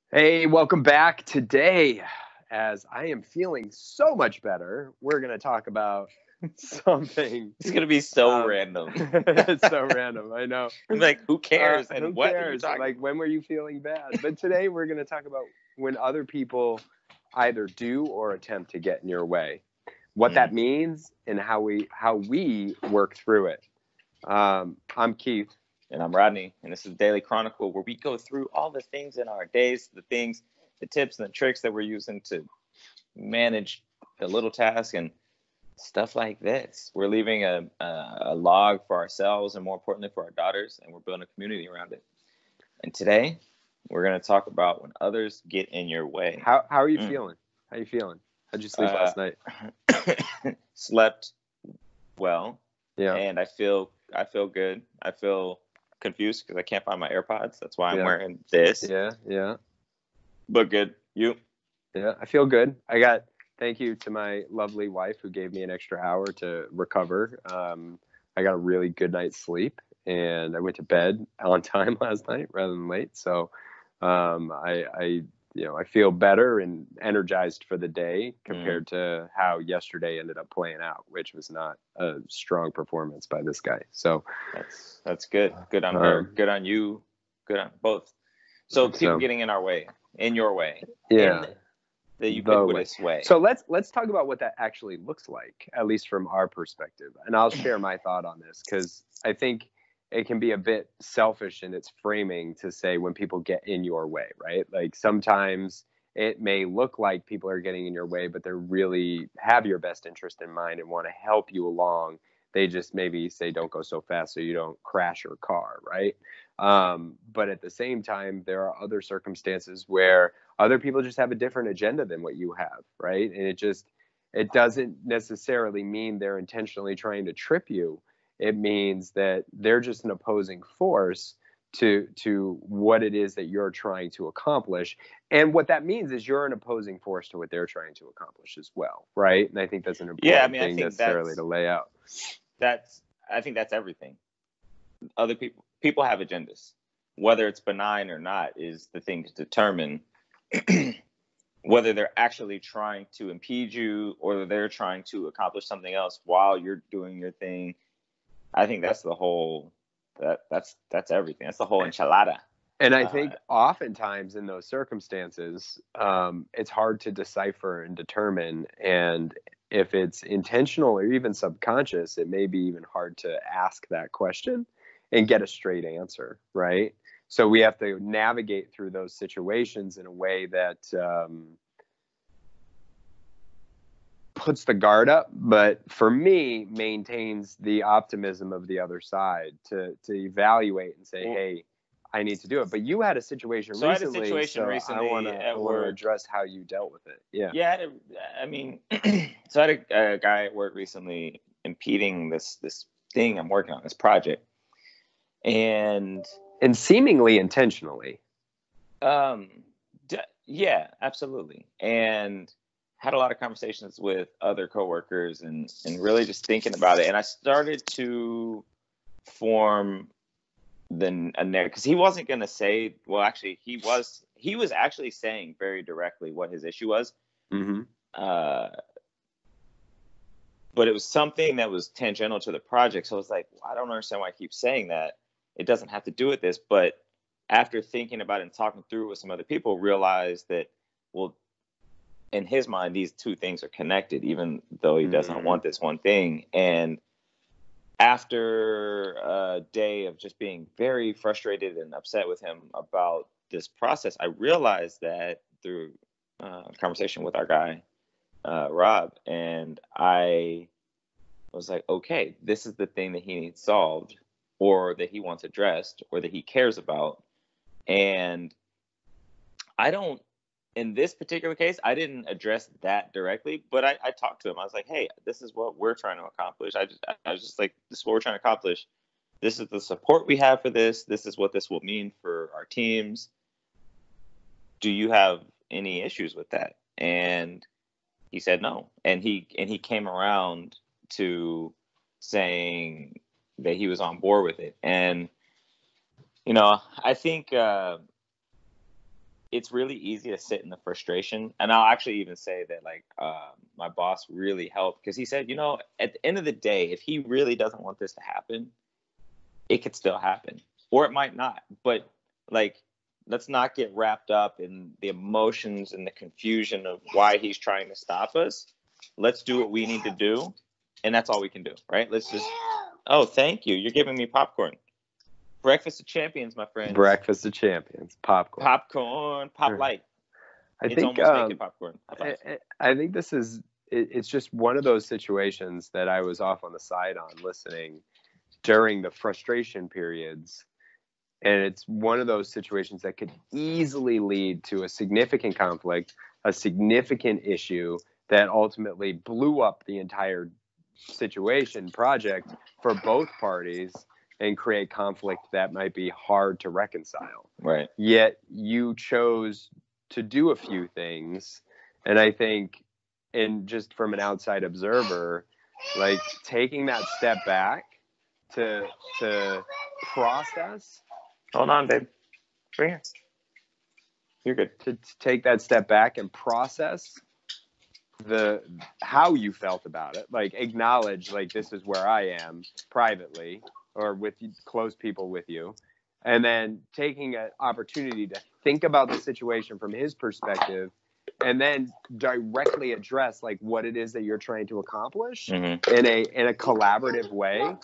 Hey, welcome back. Today, as I am feeling so much better, we're going to talk about something. It's gonna be so Um, random. it's so random, I know. I'm like, who cares? Who And what are you cares? talking Like, about? when were you feeling bad? But today, we're going to talk about when other people either do or attempt to get in your way, what that means, and how we work through it. I'm Keith. And I'm Rodney, and this is Daily Chronicle, where we go through all the things in our days, the tips and the tricks that we're using to manage the little task and stuff like this. We're leaving a log for ourselves and more importantly for our daughters, and we're building a community around it. And today, we're going to talk about when others get in your way. How are you feeling? How are you feeling? How'd you sleep last night? Slept well. Yeah. And I feel good. I feel confused because I can't find my AirPods. That's why I'm wearing this. Yeah. But good. You? Yeah, I feel good. Thank you to my lovely wife who gave me an extra hour to recover. I got a really good night's sleep, and I went to bed on time last night rather than late. So, I feel better and energized for the day compared to how yesterday ended up playing out, which was not a strong performance by this guy. So that's good. Good on her. Good on you. Good on both. So people getting in your way. Yeah. In the ubiquitous way. So let's talk about what that actually looks like, at least from our perspective. And I'll share my thought on this because I think it can be a bit selfish in its framing to say when people get in your way, right? Like sometimes it may look like people are getting in your way, but they really have your best interest in mind and want to help you along. They just maybe say, don't go so fast so you don't crash your car, right? But at the same time, there are other circumstances where other people just have a different agenda than what you have, right? And it doesn't necessarily mean they're intentionally trying to trip you. It means that they're just an opposing force to what it is that you're trying to accomplish. And what that means is you're an opposing force to what they're trying to accomplish as well, right? And I think that's an important thing necessarily to lay out. I think that's everything. Other people have agendas. Whether it's benign or not is the thing to determine whether they're actually trying to impede you or they're trying to accomplish something else while you're doing your thing. I think that's the whole that's everything. That's the whole enchilada. And I think oftentimes in those circumstances, it's hard to decipher and determine. And if it's intentional or even subconscious, it may be even hard to ask that question and get a straight answer, right? So we have to navigate through those situations in a way that puts the guard up, but for me, maintains the optimism of the other side to evaluate and say, hey, I need to do it. But you had a situation recently. I had a situation recently I want to address how you dealt with it. Yeah. Yeah. I mean, so I had a guy at work recently impeding this thing I'm working on, this project. And seemingly intentionally. Yeah, absolutely. And had a lot of conversations with other coworkers and really just thinking about it. And I started to form a narrative because he wasn't going to say, well, actually he was actually saying very directly what his issue was. Mm-hmm. But it was something that was tangential to the project. So I was like, well, I don't understand why I keep saying that. It doesn't have to do with this. But after thinking about it and talking through with some other people, realized that, well, in his mind, these two things are connected, even though he doesn't want this one thing. And after a day of just being very frustrated and upset with him about this process, I realized that through a conversation with our guy, Rob, and I was like, okay, this is the thing that he needs solved, or that he wants addressed, or that he cares about. And in this particular case, I didn't address that directly, but I talked to him. I was like, hey, this is what we're trying to accomplish. I was just like, this is what we're trying to accomplish. This is the support we have for this. This is what this will mean for our teams. Do you have any issues with that? And he said no. And he came around to saying that he was on board with it. And, I think it's really easy to sit in the frustration. And I'll actually even say that, like, my boss really helped, because he said, at the end of the day, if he really doesn't want this to happen, it could still happen, or it might not. But, like, let's not get wrapped up in the emotions and the confusion of why he's trying to stop us. Let's do what we need to do, and that's all we can do, right? Let's just, oh, thank you. You're giving me popcorn. Breakfast of champions, my friends. Breakfast of champions. Popcorn. Pop light. It's almost naked popcorn. I think this is, it's just one of those situations that I was off on the side on listening during the frustration periods. And it's one of those situations that could easily lead to a significant conflict, a significant issue that ultimately blew up the entire project for both parties, and create conflict that might be hard to reconcile. Right. Yet you chose to do a few things. And I think, and just from an outside observer, like taking that step back to process. Hold on, babe. Right here. You're good. To take that step back and process how you felt about it. Like, acknowledge, like, this is where I am privately, or with close people with you, and then taking an opportunity to think about the situation from his perspective, and then directly address, like, what it is that you're trying to accomplish in a collaborative way,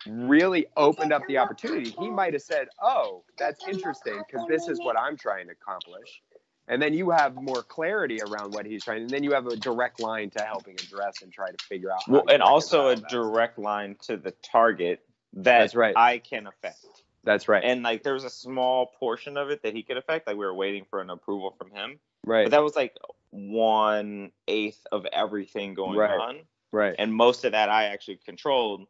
really opened up the opportunity. He might have said, oh, that's interesting, because this is what I'm trying to accomplish. And then you have more clarity around what he's trying, and then you have a direct line to helping address and try to figure out. Well, and also a direct line to the target that I can affect. That's right. And, like, there was a small portion of it that he could affect. Like, we were waiting for an approval from him. Right. But that was like 1/8 of everything going on. Right. And most of that I actually controlled.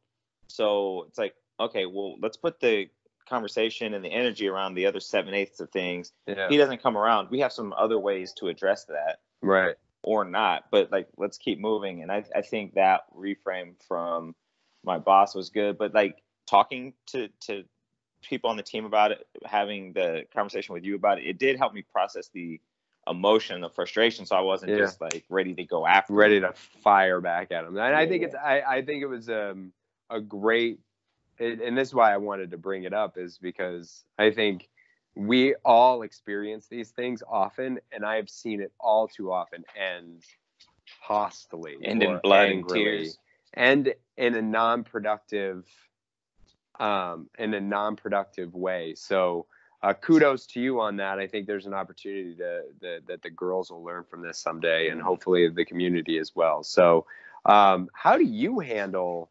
So it's like, okay, well, let's put the conversation and the energy around the other 7/8 of things. Yeah. He doesn't come around. We have some other ways to address that. Right. Or not. But, like, let's keep moving. And I think that reframe from my boss was good. But, like, talking to people on the team about it, having the conversation with you about it, it did help me process the emotion of frustration, so I wasn't just, like, ready to go after ready to fire back at him. And I think I think it was a great, and this is why I wanted to bring it up, is because I think we all experience these things often, and I've seen it all too often end hostily, and in blood and tears, and in a non-productive way. So kudos to you on that. I think there's an opportunity that the girls will learn from this someday, and hopefully the community as well. So how do you handle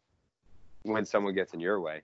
when someone gets in your way?